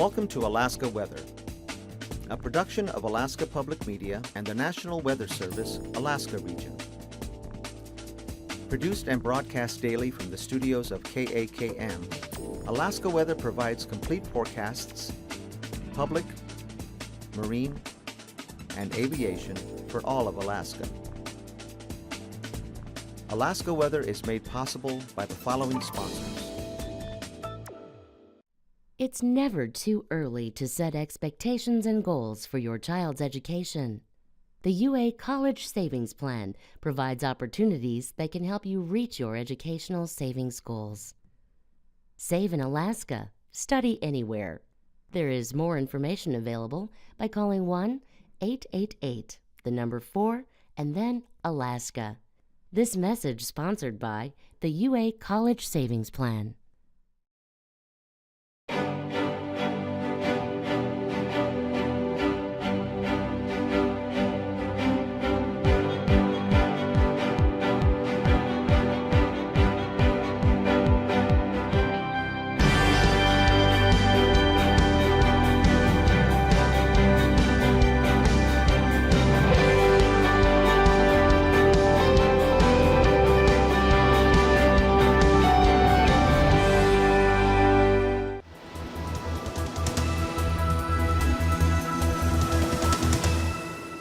Welcome to Alaska Weather, a production of Alaska Public Media and the National Weather Service, Alaska Region. Produced and broadcast daily from the studios of KAKM, Alaska Weather provides complete forecasts, public, marine, and aviation for all of Alaska. Alaska Weather is made possible by the following sponsors. It's never too early to set expectations and goals for your child's education. The UA College Savings Plan provides opportunities that can help you reach your educational savings goals. Save in Alaska. Study anywhere. There is more information available by calling 1-888, the number 4, and then Alaska. This message sponsored by the UA College Savings Plan.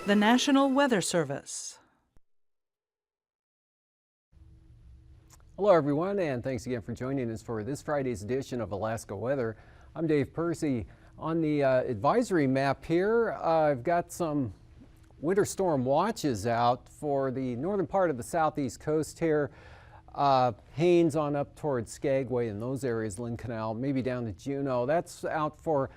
The National Weather Service. Hello everyone, and thanks again for joining us for this Friday's edition of Alaska Weather. I'm Dave Percy. On the advisory map here, I've got some winter storm watches out for the northern part of the southeast coast here. Haines on up towards Skagway and those areas, Lynn Canal, maybe down to Juneau. That's out for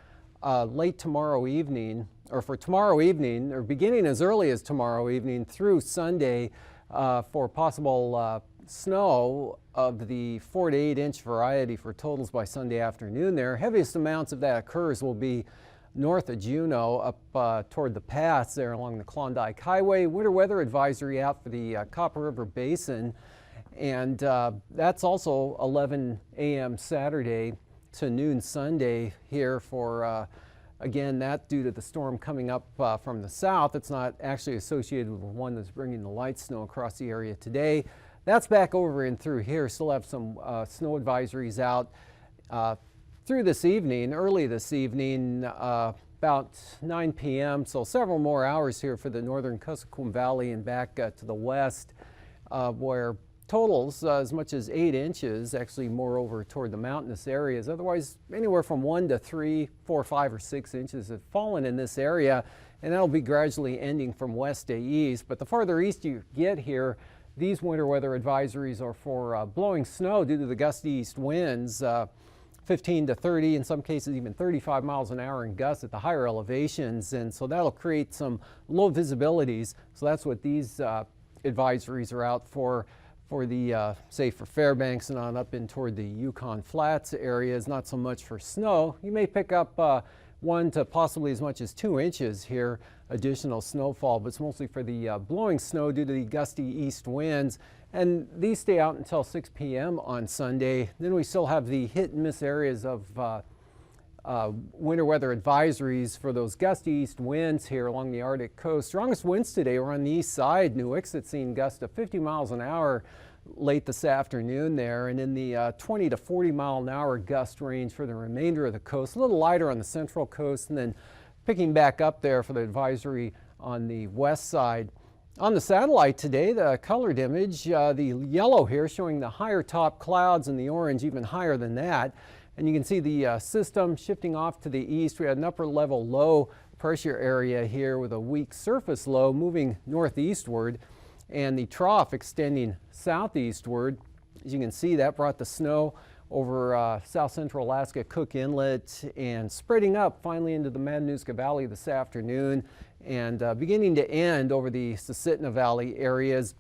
late tomorrow evening, or for tomorrow evening, or beginning as early as tomorrow evening through Sunday for possible snow of the 4 to 8 inch variety for totals by Sunday afternoon there. Heaviest amounts of that occurs will be north of Juneau up toward the pass there along the Klondike Highway. Winter weather advisory out for the Copper River Basin, and that's also 11 a.m. Saturday to noon Sunday here for again, that due to the storm coming up from the south. It's not actually associated with the one that's bringing the light snow across the area today. That's back over and through here. Still have some snow advisories out through this evening, early this evening, about 9 p.m. So several more hours here for the northern Kuskokwim Valley and back to the west, where totals as much as 8 inches, actually more over toward the mountainous areas. Otherwise, anywhere from 1 to 3, 4, 5, or 6 inches have fallen in this area, and that'll be gradually ending from west to east. But the farther east you get here, these winter weather advisories are for blowing snow due to the gusty east winds, 15 to 30, in some cases even 35 miles an hour in gusts at the higher elevations, and so that'll create some low visibilities. So that's what these advisories are out for the, say, for Fairbanks and on up in toward the Yukon Flats areas. Not so much for snow. You may pick up 1 to possibly as much as 2 inches here, additional snowfall, but it's mostly for the blowing snow due to the gusty east winds. And these stay out until 6 p.m. on Sunday. Then we still have the hit and miss areas of winter weather advisories for those gusty east winds here along the Arctic coast. Strongest winds today were on the east side. New Wixit seeing gusts of 50 miles an hour late this afternoon there, and in the 20 to 40 mile an hour gust range for the remainder of the coast. A little lighter on the central coast, and then picking back up there for the advisory on the west side. On the satellite today, the colored image, the yellow here showing the higher top clouds and the orange even higher than that. And you can see the system shifting off to the east. We had an upper level low pressure area here with a weak surface low moving northeastward, and the trough extending southeastward. As you can see, that brought the snow over south central Alaska, Cook Inlet, and spreading up finally into the Matanuska Valley this afternoon, and beginning to end over the Susitna Valley areas,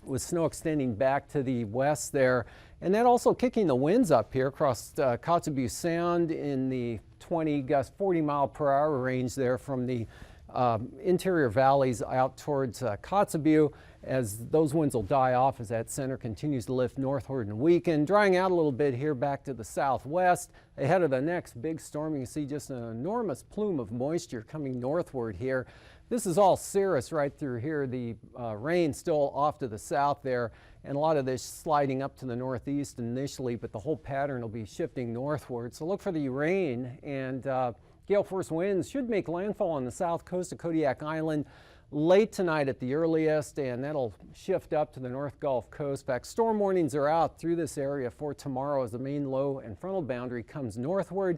with snow extending back to the west there. And that also kicking the winds up here across Kotzebue Sound in the 20 gust 40 mile per hour range there from the interior valleys out towards Kotzebue, as those winds will die off as that center continues to lift northward and weaken, drying out a little bit here back to the southwest. Ahead of the next big storm, you can see just an enormous plume of moisture coming northward here. This is all cirrus right through here. The rain still off to the south there, and a lot of this sliding up to the northeast initially, but the whole pattern will be shifting northward. So look for the rain, and gale force winds should make landfall on the south coast of Kodiak Island late tonight at the earliest, and that'll shift up to the North Gulf Coast. In fact, storm warnings are out through this area for tomorrow as the main low and frontal boundary comes northward.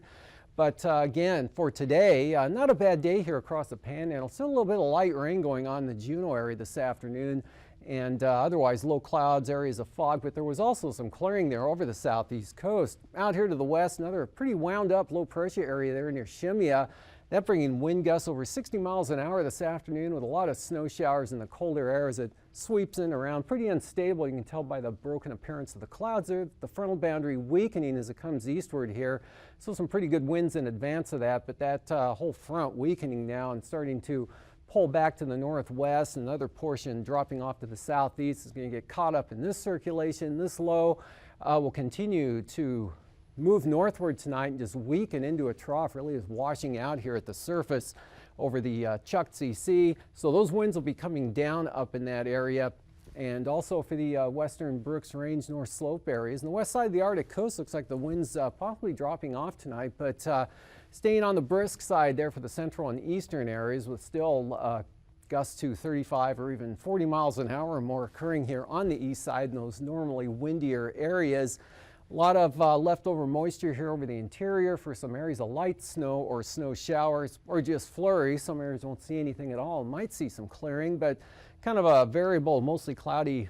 But again, for today, not a bad day here across the Panhandle. Still a little bit of light rain going on in the Juneau area this afternoon, and otherwise low clouds, areas of fog, but there was also some clearing there over the southeast coast. Out here to the west, another pretty wound up low pressure area there near Shemya. That bringing wind gusts over 60 miles an hour this afternoon with a lot of snow showers in the colder air as it sweeps in around. Pretty unstable, you can tell by the broken appearance of the clouds there. The frontal boundary weakening as it comes eastward here. So some pretty good winds in advance of that, but that whole front weakening now and starting to pull back to the northwest. Another portion dropping off to the southeast is going to get caught up in this circulation. This low will continue to move northward tonight and just weaken into a trough, really is washing out here at the surface over the Chukchi Sea. So those winds will be coming down up in that area, and also for the western Brooks Range, North Slope areas. And the west side of the Arctic coast looks like the winds possibly dropping off tonight, but staying on the brisk side there for the central and eastern areas with still gusts to 35 or even 40 miles an hour or more occurring here on the east side in those normally windier areas. A lot of leftover moisture here over the interior for some areas of light snow or snow showers or just flurries. Some areas won't see anything at all. Might see some clearing, but kind of a variable, mostly cloudy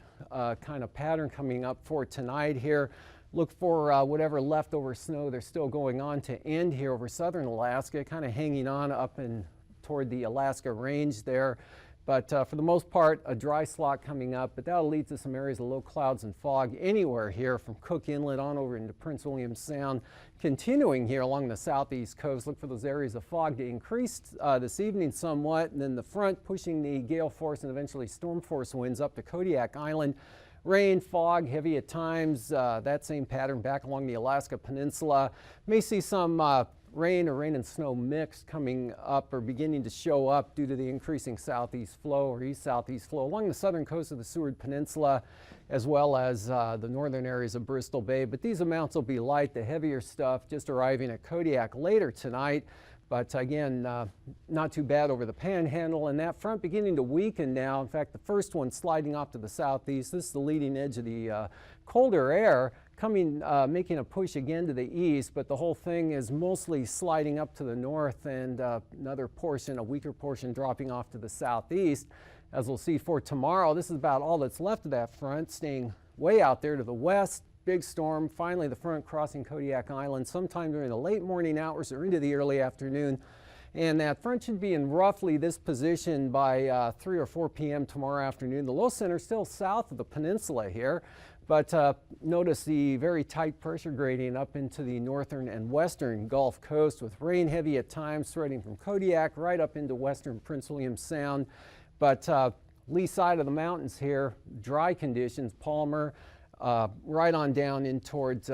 kind of pattern coming up for tonight here. Look for whatever leftover snow there's still going on to end here over southern Alaska, kind of hanging on up and toward the Alaska Range there. But for the most part, a dry slot coming up, but that'll lead to some areas of low clouds and fog anywhere here from Cook Inlet on over into Prince William Sound. Continuing here along the southeast coast, look for those areas of fog to increase this evening somewhat, and then the front pushing the gale force and eventually storm force winds up to Kodiak Island. Rain, fog, heavy at times, that same pattern back along the Alaska Peninsula. May see some rain or rain and snow mix coming up or beginning to show up due to the increasing southeast flow or east-southeast flow along the southern coast of the Seward Peninsula, as well as the northern areas of Bristol Bay. But these amounts will be light. The heavier stuff just arriving at Kodiak later tonight. But again, not too bad over the Panhandle, and that front beginning to weaken now. In fact, the first one sliding off to the southeast. This is the leading edge of the colder air coming, making a push again to the east, but the whole thing is mostly sliding up to the north, and another portion, a weaker portion, dropping off to the southeast. As we'll see for tomorrow, this is about all that's left of that front, staying way out there to the west. Big storm, finally the front crossing Kodiak Island sometime during the late morning hours or into the early afternoon. And that front should be in roughly this position by 3 or 4 p.m. tomorrow afternoon. The low center still south of the peninsula here, but notice the very tight pressure gradient up into the northern and western Gulf Coast with rain heavy at times threading from Kodiak right up into western Prince William Sound. But lee side of the mountains here, dry conditions, Palmer, right on down in towards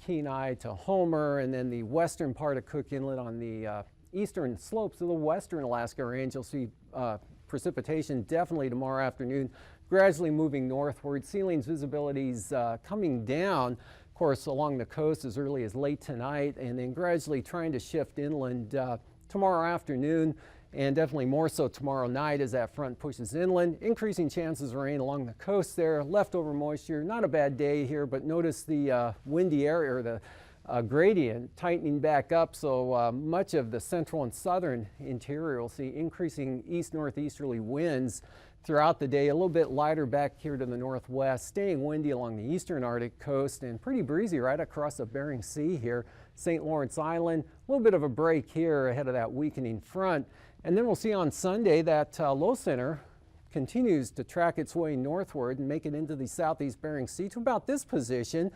Kenai to Homer, and then the western part of Cook Inlet on the eastern slopes of the western Alaska Range. You'll see precipitation definitely tomorrow afternoon, gradually moving northward. Ceilings visibilities coming down, of course, along the coast as early as late tonight, and then gradually trying to shift inland tomorrow afternoon, and definitely more so tomorrow night as that front pushes inland. Increasing chances of rain along the coast there. Leftover moisture, not a bad day here, but notice the windy area, or the gradient tightening back up, so much of the central and southern interior will see increasing east-northeasterly winds throughout the day. A little bit lighter back here to the northwest, staying windy along the eastern Arctic coast, and pretty breezy right across the Bering Sea here. St. Lawrence Island, a little bit of a break here ahead of that weakening front. And then we'll see on Sunday that low center continues to track its way northward and make it into the southeast Bering Sea to about this position,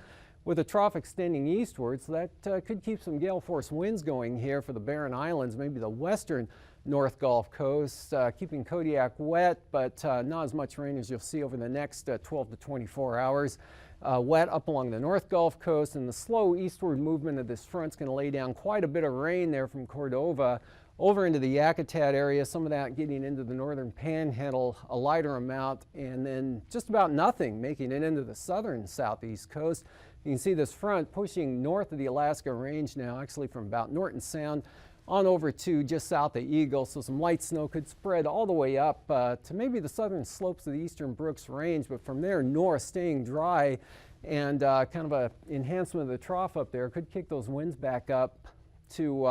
with a trough extending eastward. So that could keep some gale force winds going here for the Barren Islands, maybe the western North Gulf Coast, keeping Kodiak wet, but not as much rain as you'll see over the next 12 to 24 hours. Wet up along the North Gulf Coast, and the slow eastward movement of this front is going to lay down quite a bit of rain there from Cordova over into the Yakutat area, some of that getting into the northern panhandle, a lighter amount, and then just about nothing making it into the southern southeast coast. You can see this front pushing north of the Alaska Range now, actually from about Norton Sound on over to just south of Eagle, so some light snow could spread all the way up to maybe the southern slopes of the eastern Brooks Range, but from there north staying dry, and kind of a enhancement of the trough up there could kick those winds back up to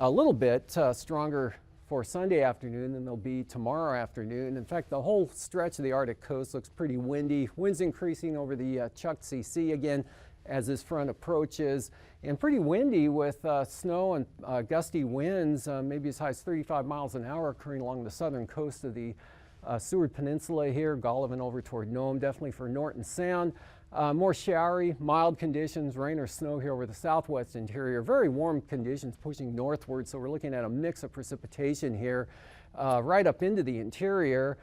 a little bit stronger for Sunday afternoon than they'll be tomorrow afternoon. In fact, the whole stretch of the Arctic coast looks pretty windy. Winds increasing over the Chukchi Sea again as this front approaches, and pretty windy with snow and gusty winds, maybe as high as 35 miles an hour occurring along the southern coast of the Seward Peninsula here, Golovin over toward Nome, definitely for Norton Sound. More showery, mild conditions, rain or snow here over the southwest interior. Very warm conditions pushing northward, so we're looking at a mix of precipitation here right up into the interior.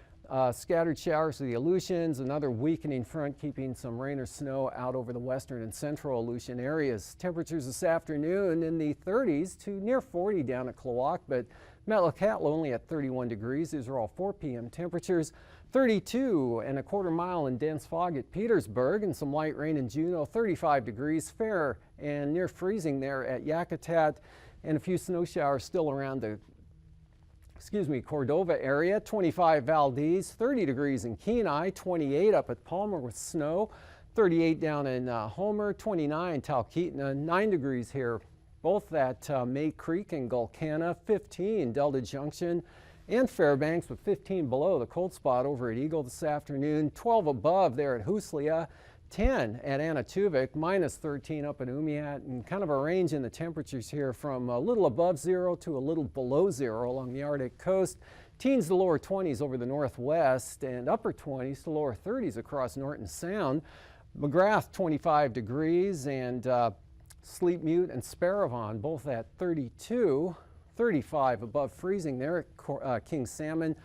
Scattered showers to the Aleutians, another weakening front keeping some rain or snow out over the western and central Aleutian areas. Temperatures this afternoon in the 30s to near 40 down at Klawock, but Metlakatla only at 31 degrees. These are all 4 p.m. temperatures. 32 and a quarter mile in dense fog at Petersburg, and some light rain in Juneau. 35 degrees, fair and near freezing there at Yakutat, and a few snow showers still around the Cordova area. 25 Valdez, 30 degrees in Kenai, 28 up at Palmer with snow, 38 down in Homer, 29 Talkeetna, 9 degrees here both at May Creek and Gulkana, 15 Delta Junction and Fairbanks, with 15 below the cold spot over at Eagle this afternoon, 12 above there at Huslia, 10 at Anatuvik, minus 13 up at Umiat, and kind of a range in the temperatures here from a little above zero to a little below zero along the Arctic coast. Teens to lower 20s over the northwest, and upper 20s to lower 30s across Norton Sound. McGrath 25 degrees, and Sleep Mute and Sparravon both at 32. 35 above freezing there at King Salmon,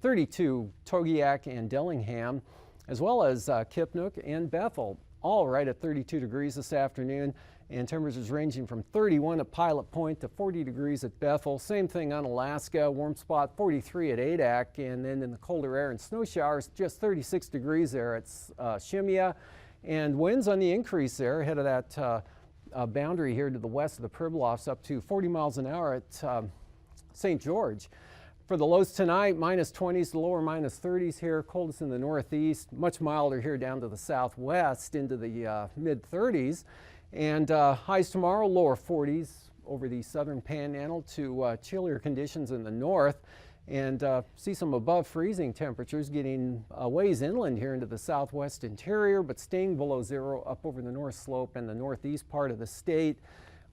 32 Togiak and Dillingham, as well as Kipnuk and Bethel, all right at 32 degrees this afternoon, and temperatures ranging from 31 at Pilot Point to 40 degrees at Bethel. Same thing on Alaska, warm spot 43 at Adak, and then in the colder air and snow showers, just 36 degrees there at Shemya, and winds on the increase there ahead of that boundary here to the west of the Pribilofs, up to 40 miles an hour at St. George. For the lows tonight, minus 20s to lower minus 30s here, coldest in the northeast, much milder here down to the southwest into the mid 30s, and highs tomorrow, lower 40s over the southern panhandle to chillier conditions in the north, and see some above freezing temperatures getting a ways inland here into the southwest interior, but staying below zero up over the north slope and the northeast part of the state,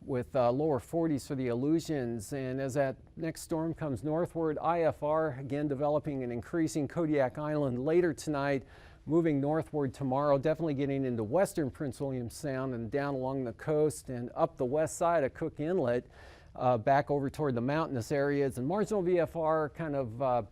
with lower 40s for the Aleutians. And as that next storm comes northward, IFR again developing and increasing Kodiak Island later tonight, moving northward tomorrow, definitely getting into western Prince William Sound and down along the coast and up the west side of Cook Inlet. Back over toward the mountainous areas, and marginal VFR kind of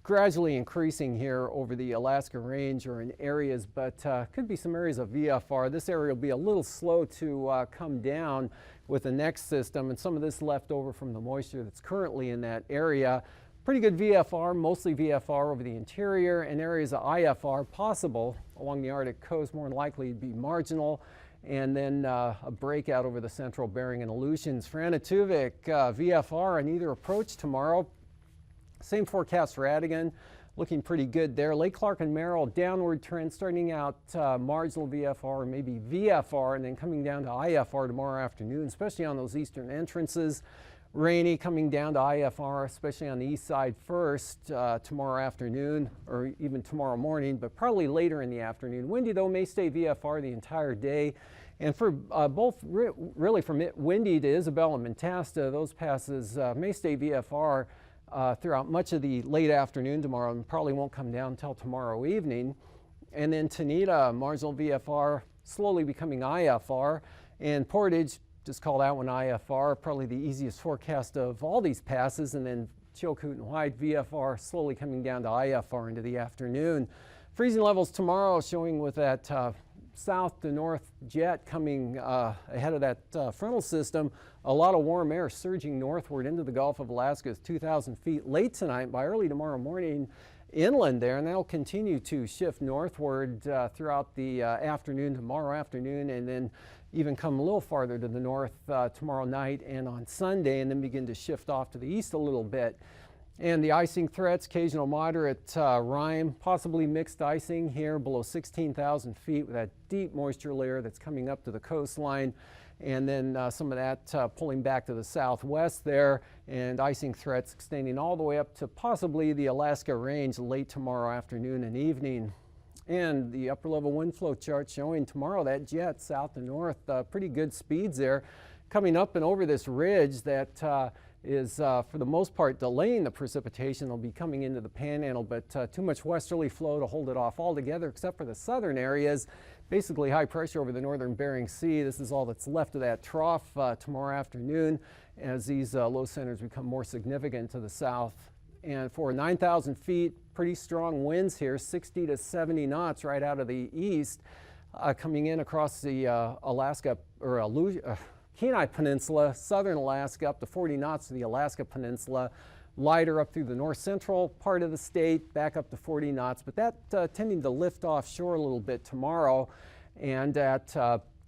gradually increasing here over the Alaska Range or in areas, but could be some areas of VFR. This area will be a little slow to come down with the next system, and some of this left over from the moisture that's currently in that area. Pretty good VFR, mostly VFR over the interior, and areas of IFR possible along the Arctic coast, more than likely to be marginal, and then a breakout over the central Bering and Aleutians. For Anatuvik, VFR on either approach tomorrow. Same forecast for Adigan, looking pretty good there. Lake Clark and Merrill, downward trend, starting out marginal VFR or maybe VFR, and then coming down to IFR tomorrow afternoon, especially on those eastern entrances. Rainy, coming down to IFR, especially on the east side first tomorrow afternoon or even tomorrow morning, but probably later in the afternoon. Windy, though, may stay VFR the entire day. And for both, really from Windy to Isabel and Mentasta, those passes may stay VFR throughout much of the late afternoon tomorrow, and probably won't come down until tomorrow evening. And then Tanita, marginal VFR, slowly becoming IFR, and Portage just call that one IFR, probably the easiest forecast of all these passes, and then Chilkoot and White, VFR, slowly coming down to IFR into the afternoon. Freezing levels tomorrow showing with that south to north jet coming ahead of that frontal system. A lot of warm air surging northward into the Gulf of Alaska. It's 2,000 feet late tonight. By early tomorrow morning, inland there, and that'll continue to shift northward throughout the afternoon, tomorrow afternoon, and then even come a little farther to the north tomorrow night and on Sunday, and then begin to shift off to the east a little bit. And the icing threats, occasional moderate rime, possibly mixed icing here below 16,000 feet with that deep moisture layer that's coming up to the coastline. And then some of that pulling back to the southwest there, and icing threats extending all the way up to possibly the Alaska Range late tomorrow afternoon and evening. And the upper level wind flow chart showing tomorrow that jet south to north, pretty good speeds there, coming up and over this ridge that is for the most part delaying the precipitation. They'll be coming into the panhandle, but too much westerly flow to hold it off altogether, except for the southern areas. Basically high pressure over the northern Bering Sea. This is all that's left of that trough tomorrow afternoon as these low centers become more significant to the south. And for 9,000 feet, pretty strong winds here, 60 to 70 knots right out of the east, coming in across the Alaska or Kenai Peninsula, southern Alaska, up to 40 knots to the Alaska Peninsula, lighter up through the north central part of the state, back up to 40 knots, but that tending to lift offshore a little bit tomorrow. And at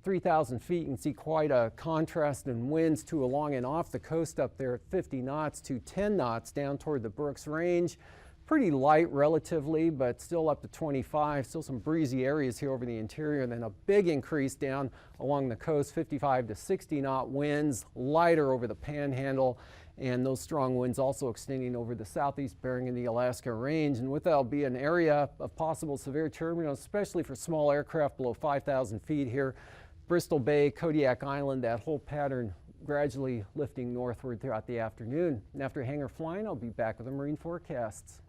3,000 feet, you can see quite a contrast in winds to along and off the coast up there at 50 knots to 10 knots down toward the Brooks Range. Pretty light relatively, but still up to 25. Still some breezy areas here over the interior, and then a big increase down along the coast, 55 to 60 knot winds, lighter over the panhandle, and those strong winds also extending over the southeast Bering and the Alaska Range. And with that will be an area of possible severe turbulence, especially for small aircraft below 5,000 feet here. Bristol Bay, Kodiak Island, that whole pattern gradually lifting northward throughout the afternoon. And after hangar flying, I'll be back with the marine forecasts.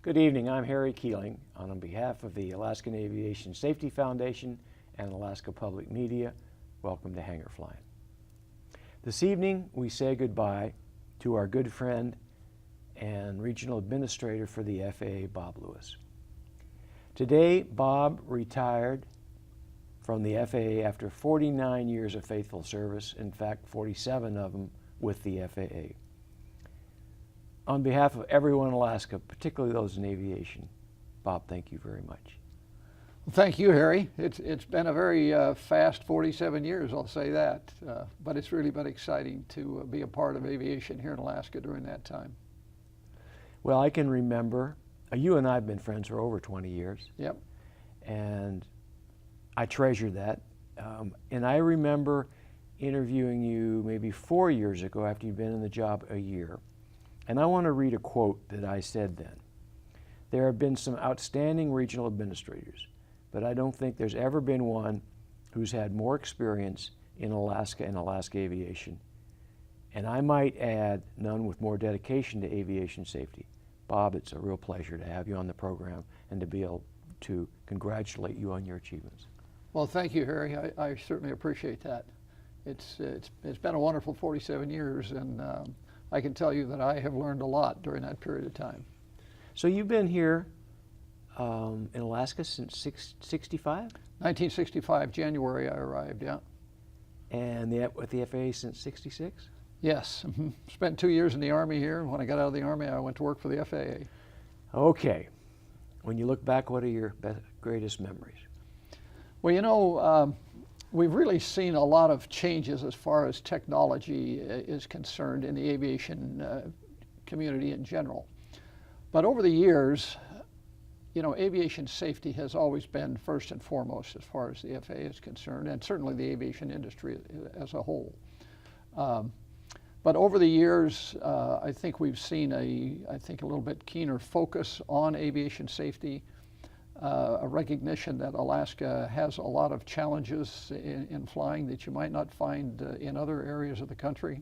Good evening, I'm Harry Keeling. On behalf of the Alaskan Aviation Safety Foundation and Alaska Public Media, welcome to Hangar Flying. This evening, we say goodbye to our good friend and regional administrator for the FAA, Bob Lewis. Today, Bob retired from the FAA after 49 years of faithful service, in fact, 47 of them with the FAA. On behalf of everyone in Alaska, particularly those in aviation, Bob, thank you very much. Well, thank you, Harry. It's been a very fast 47 years, I'll say that. But it's really been exciting to be a part of aviation here in Alaska during that time. Well, I can remember, you and I have been friends for over 20 years. Yep. And I treasure that. And I remember interviewing you maybe 4 years ago after you'd been in the job a year. And I want to read a quote that I said then. There have been some outstanding regional administrators, but I don't think there's ever been one who's had more experience in Alaska and Alaska aviation. And I might add, none with more dedication to aviation safety. Bob, it's a real pleasure to have you on the program and to be able to congratulate you on your achievements. Well, thank you, Harry. I certainly appreciate that. It's been a wonderful 47 years, and I can tell you that I have learned a lot during that period of time. So you've been here in Alaska since 65? 1965, January, I arrived, yeah. And with the FAA since 66? Yes. Mm-hmm. Spent 2 years in the Army here. When I got out of the Army, I went to work for the FAA. Okay. When you look back, what are your greatest memories? Well, you know, we've really seen a lot of changes as far as technology is concerned in the aviation community in general. But over the years, you know, aviation safety has always been first and foremost as far as the FAA is concerned, and certainly the aviation industry as a whole. But over the years, I think we've seen a little bit keener focus on aviation safety, a recognition that Alaska has a lot of challenges in flying that you might not find in other areas of the country.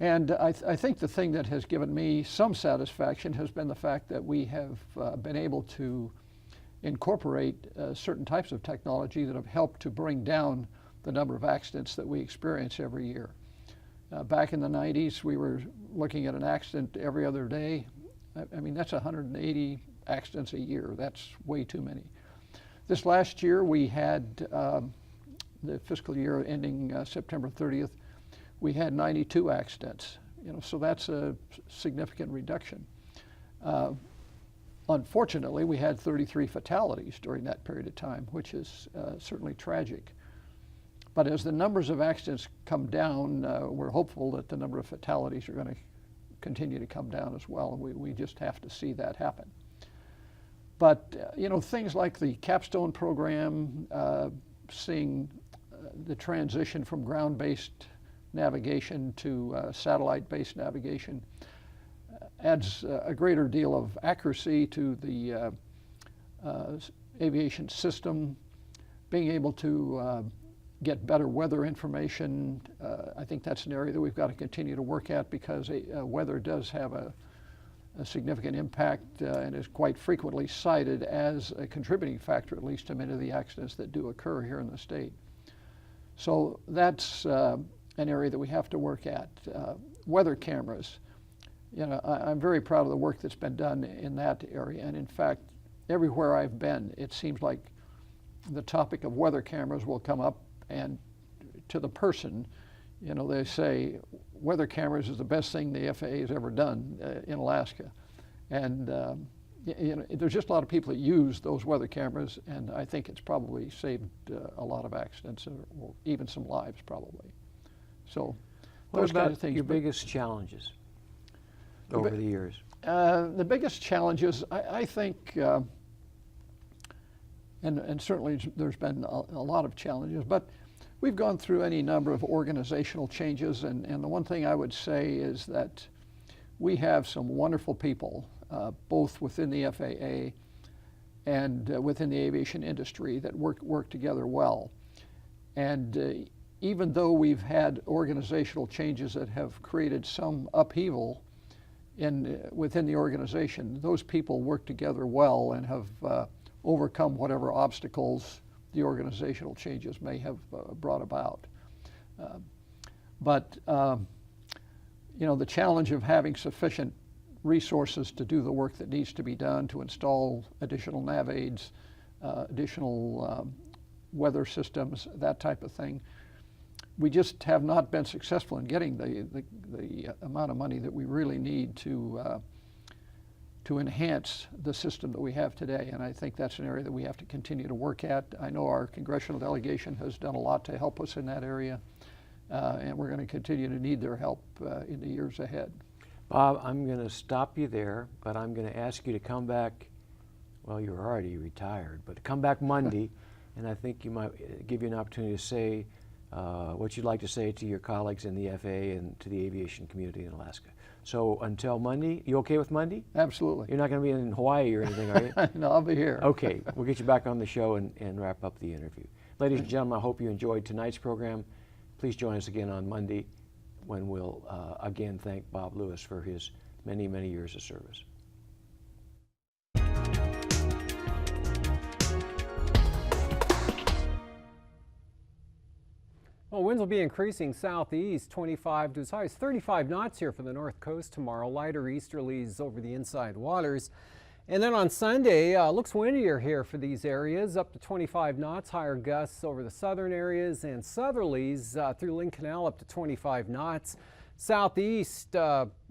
And I think the thing that has given me some satisfaction has been the fact that we have been able to incorporate certain types of technology that have helped to bring down the number of accidents that we experience every year. Back in the 90s, we were looking at an accident every other day. I mean, that's 180 accidents a year. That's way too many. This last year, we had the fiscal year ending September 30th, we had 92 accidents. So that's a significant reduction. Unfortunately, we had 33 fatalities during that period of time, which is certainly tragic. But as the numbers of accidents come down, we're hopeful that the number of fatalities are going to continue to come down as well, and we just have to see that happen. But things like the Capstone program, seeing the transition from ground-based navigation to satellite-based navigation adds a greater deal of accuracy to the aviation system. Being able to get better weather information, I think that's an area that we've got to continue to work at, because weather does have a significant impact and is quite frequently cited as a contributing factor, at least to many of the accidents that do occur here in the state. So that's an area that we have to work at. Weather cameras, I'm very proud of the work that's been done in that area, and in fact, everywhere I've been, it seems like the topic of weather cameras will come up, and to the person, they say weather cameras is the best thing the FAA has ever done in Alaska. And there's just a lot of people that use those weather cameras, and I think it's probably saved a lot of accidents, or even some lives probably. So What those about kinds of things. your biggest challenges over the years? The biggest challenges, I think, and certainly there's been a lot of challenges, but we've gone through any number of organizational changes, and the one thing I would say is that we have some wonderful people, both within the FAA and within the aviation industry, that work together well. And even though we've had organizational changes that have created some upheaval within the organization, those people work together well and have overcome whatever obstacles the organizational changes may have brought about. But the challenge of having sufficient resources to do the work that needs to be done, to install additional nav aids, additional weather systems, that type of thing, we just have not been successful in getting the amount of money that we really need to enhance the system that we have today. And I think that's an area that we have to continue to work at. I know our congressional delegation has done a lot to help us in that area, and we're going to continue to need their help in the years ahead. Bob, I'm going to stop you there, but I'm going to ask you to come back. Well, you're already retired, but come back Monday, and I think you might give you an opportunity to say what you'd like to say to your colleagues in the FAA and to the aviation community in Alaska. So until Monday, you okay with Monday? Absolutely. You're not going to be in Hawaii or anything, are you? No, I'll be here. Okay, we'll get you back on the show and wrap up the interview. Ladies and gentlemen, I hope you enjoyed tonight's program. Please join us again on Monday, when we'll again thank Bob Lewis for his many, many years of service. Well, winds will be increasing southeast, 25 to as high as 35 knots here for the north coast tomorrow. Lighter easterlies over the inside waters. And then on Sunday, looks windier here for these areas, up to 25 knots, higher gusts over the southern areas, and southerlies through Lynn Canal up to 25 knots. Southeast,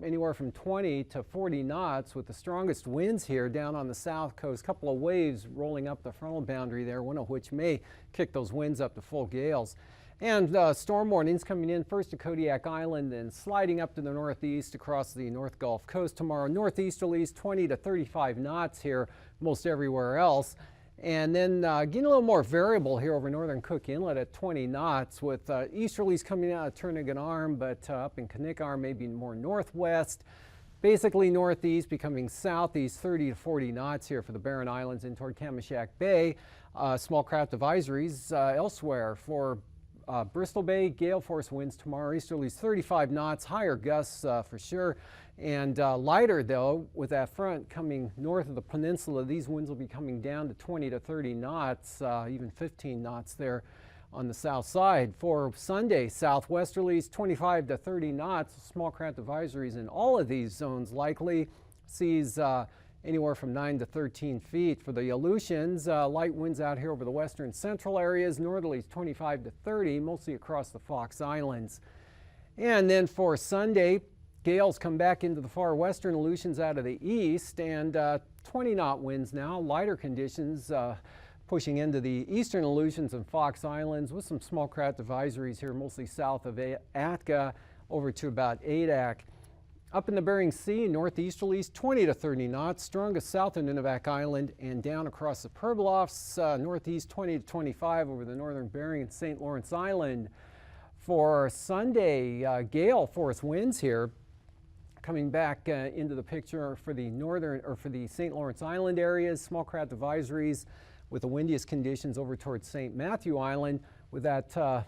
anywhere from 20 to 40 knots with the strongest winds here down on the south coast. Couple of waves rolling up the frontal boundary there, one of which may kick those winds up to full gales. And storm warnings coming in first to Kodiak Island and sliding up to the northeast across the North Gulf Coast tomorrow. Northeasterlies 20 to 35 knots here most everywhere else. And then getting a little more variable here over northern Cook Inlet at 20 knots with easterlies coming out of Turnagain Arm, but up in Knik Arm maybe more northwest. Basically northeast becoming southeast 30 to 40 knots here for the Barren Islands and toward Kamishak Bay. Small craft advisories elsewhere for Bristol Bay, gale force winds tomorrow, easterlies 35 knots, higher gusts for sure, and lighter though with that front coming north of the peninsula. These winds will be coming down to 20 to 30 knots, even 15 knots there on the south side. For Sunday, southwesterlies 25 to 30 knots, small craft advisories in all of these zones likely. Seas anywhere from 9 to 13 feet. For the Aleutians, light winds out here over the western central areas, northerlies 25 to 30, mostly across the Fox Islands. And then for Sunday, gales come back into the far western Aleutians out of the east, and 20 knot winds now, lighter conditions pushing into the eastern Aleutians and Fox Islands with some small craft advisories here, mostly south of Atka over to about Adak. Up in the Bering Sea, northeasterlies 20 to 30 knots, strongest south of Nunivak Island and down across the Pribilofs, northeast 20 to 25 over the northern Bering and St. Lawrence Island. For Sunday, gale force winds here coming back into the picture for the northern or for the St. Lawrence Island areas, small craft advisories with the windiest conditions over towards St. Matthew Island, with that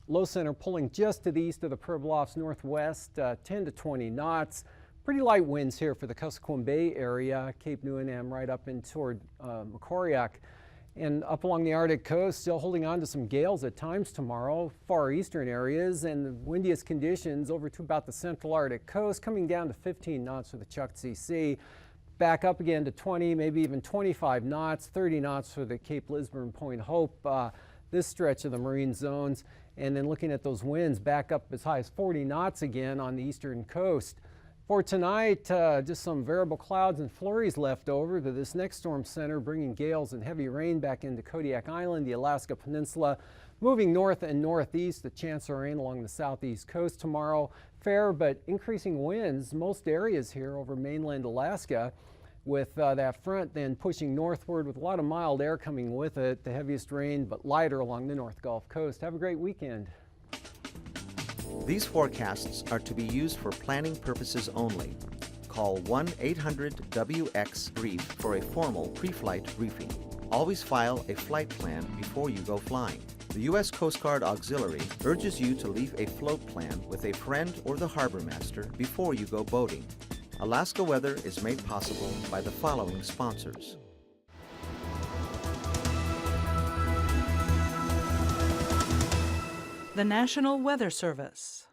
low center pulling just to the east of the Pribilofs northwest, 10 to 20 knots. Pretty light winds here for the Kuskokwim Bay area, Cape Newenham right up in toward Macoriac. And up along the Arctic coast, still holding on to some gales at times tomorrow, far eastern areas, and the windiest conditions over to about the central Arctic coast, coming down to 15 knots for the Chukchi Sea. Back up again to 20, maybe even 25 knots, 30 knots for the Cape Lisburne, Point Hope, this stretch of the marine zones. And then looking at those winds, back up as high as 40 knots again on the eastern coast. For tonight, just some variable clouds and flurries left over to this next storm center, bringing gales and heavy rain back into Kodiak Island, the Alaska Peninsula. Moving north and northeast, the chance of rain along the southeast coast tomorrow. Fair but increasing winds, most areas here over mainland Alaska, with that front then pushing northward with a lot of mild air coming with it. The heaviest rain, but lighter along the North Gulf Coast. Have a great weekend. These forecasts are to be used for planning purposes only. Call 1-800-WX-BRIEF for a formal pre-flight briefing. Always file a flight plan before you go flying. The U.S. Coast Guard Auxiliary urges you to leave a float plan with a friend or the harbor master before you go boating. Alaska Weather is made possible by the following sponsors. The National Weather Service.